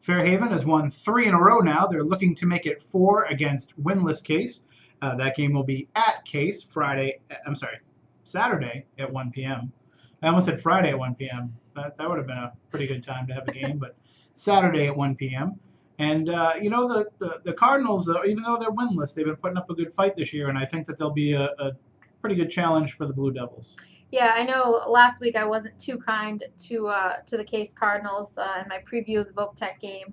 Fairhaven has won 3 in a row now. They're looking to make it 4 against winless Case. That game will be at Case Saturday at 1 p.m. I almost said Friday at 1 p.m. That would have been a pretty good time to have a game, but Saturday at 1 p.m. And, the Cardinals, even though they're winless, they've been putting up a good fight this year, and I think that they'll be a pretty good challenge for the Blue Devils. Yeah, I know last week I wasn't too kind to the Case Cardinals in my preview of the Voc Tech game.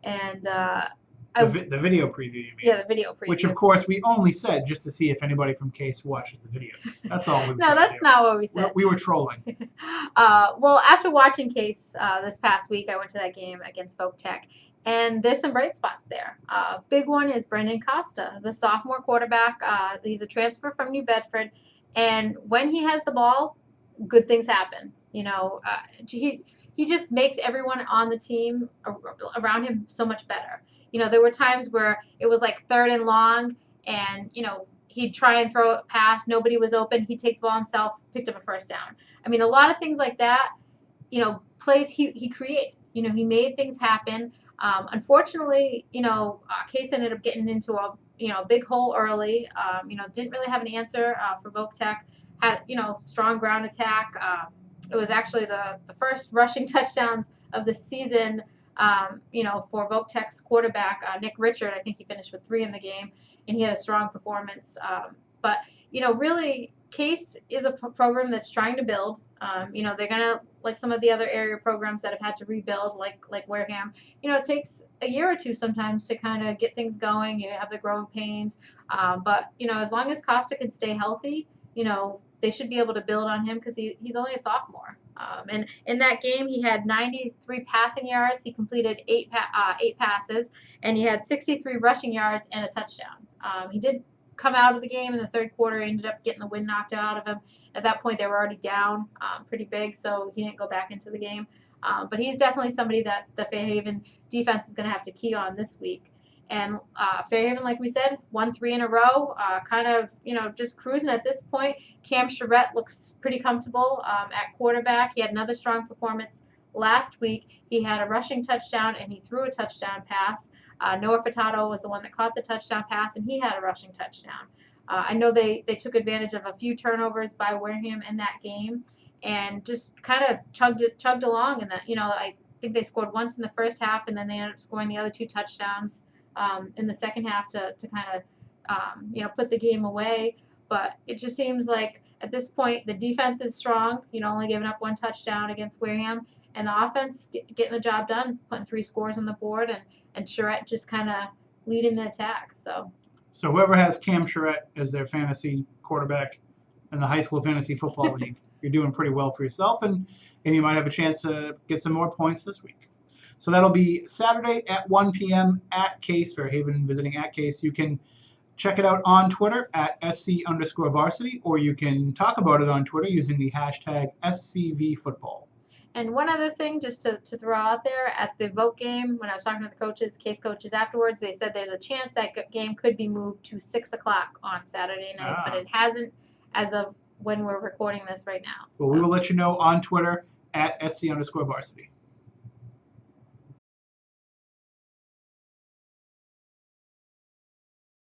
And the video preview, you mean? Yeah, the video preview. Which, of course, we only said just to see if anybody from Case watches the videos. That's all we were No, that's not what we said. We were trolling. Well, after watching Case this past week, I went to that game against Voc Tech, and there's some bright spots there. Big one is Brendan Costa, the sophomore quarterback. He's a transfer from New Bedford, and when he has the ball, good things happen. He just makes everyone on the team around him so much better. There were times where it was like 3rd and long, and, he'd try and throw a pass. Nobody was open. He'd take the ball himself, picked up a first down. I mean, a lot of things like that, plays he created. He made things happen. Unfortunately, Case ended up getting into a big hole early. Didn't really have an answer for Voc Tech. Had, strong ground attack. It was actually the first rushing touchdowns of the season, for Voc Tech's quarterback, Nick Richard. I think he finished with 3 in the game, and he had a strong performance. But really, Case is a program that's trying to build. They're going to, like some of the other area programs that have had to rebuild, like Wareham, it takes a year or two sometimes to kind of get things going. You have the growing pains. But, as long as Costa can stay healthy, they should be able to build on him because he's only a sophomore. And in that game, he had 93 passing yards. He completed 8 passes, and he had 63 rushing yards and a touchdown. He did come out of the game in the 3rd quarter, ended up getting the wind knocked out of him. At that point, they were already down pretty big, so he didn't go back into the game. But he's definitely somebody that the Fairhaven defense is going to have to key on this week. And Fairhaven, like we said, won 3 in a row, kind of, just cruising at this point. Cam Charette looks pretty comfortable at quarterback. He had another strong performance last week. He had a rushing touchdown, and he threw a touchdown pass. Noah Furtado was the one that caught the touchdown pass, and he had a rushing touchdown. I know they took advantage of a few turnovers by Wareham in that game and just kind of chugged along. And that, I think they scored once in the first half, and then they ended up scoring the other 2 touchdowns in the second half to kind of, put the game away. But it just seems like at this point the defense is strong, only giving up 1 touchdown against Wareham, and the offense getting the job done, putting 3 scores on the board, and Charette just kind of leading the attack. So whoever has Cam Charette as their fantasy quarterback in the high school fantasy football league, you're doing pretty well for yourself, and you might have a chance to get some more points this week. So that'll be Saturday at 1 p.m. at Case, Fairhaven visiting at Case. You can check it out on Twitter at SC_varsity, or you can talk about it on Twitter using the hashtag SCVfootball. And one other thing, just to throw out there, at the Voc game, when I was talking to the Case coaches afterwards, they said there's a chance that game could be moved to 6 o'clock on Saturday night, but it hasn't as of when we're recording this right now. Well, we will let you know on Twitter at SC_varsity.